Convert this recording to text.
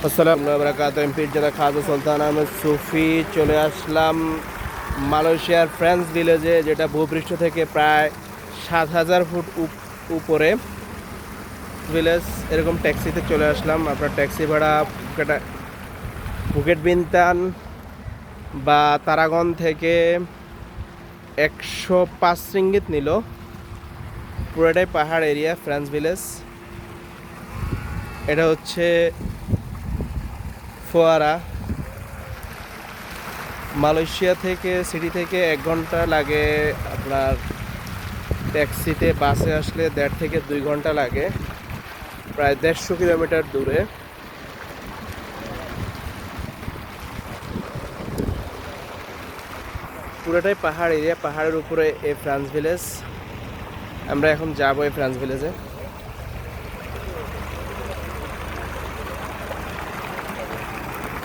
আসসালামু আলাইকুম বারাকাতুহু। এমপির জেলা খাজা সুলতান আহমেদ সুফি চলে আসলাম মালয়েশিয়ার ফ্রেঞ্চ ভিলেজে, যেটা ভূপৃষ্ঠ থেকে প্রায় 7,000 ফুট উপরে ভিলেজ। এরকম ট্যাক্সিতে চলে আসলাম। আপনার ট্যাক্সি ভাড়া ফুকেট বিনতান বা তারাগন থেকে 105 রিঙ্গিত নিল। পুরোটাই পাহাড় এরিয়া, ফ্রেঞ্চ ভিলেজ। এটা হচ্ছে ফোয়ারা। মালয়েশিয়া থেকে, সিটি থেকে 1 ঘন্টা লাগে আপনার ট্যাক্সিতে। বাসে আসলে 1.5 থেকে 2 ঘন্টা লাগে, প্রায় 150 কিলোমিটার দূরে। পুরোটাই পাহাড় এরিয়া, পাহাড়ের উপরে এই ফ্রেঞ্চ ভিলেজ। আমরা এখন যাবো এই ফ্রেঞ্চ ভিলেজে।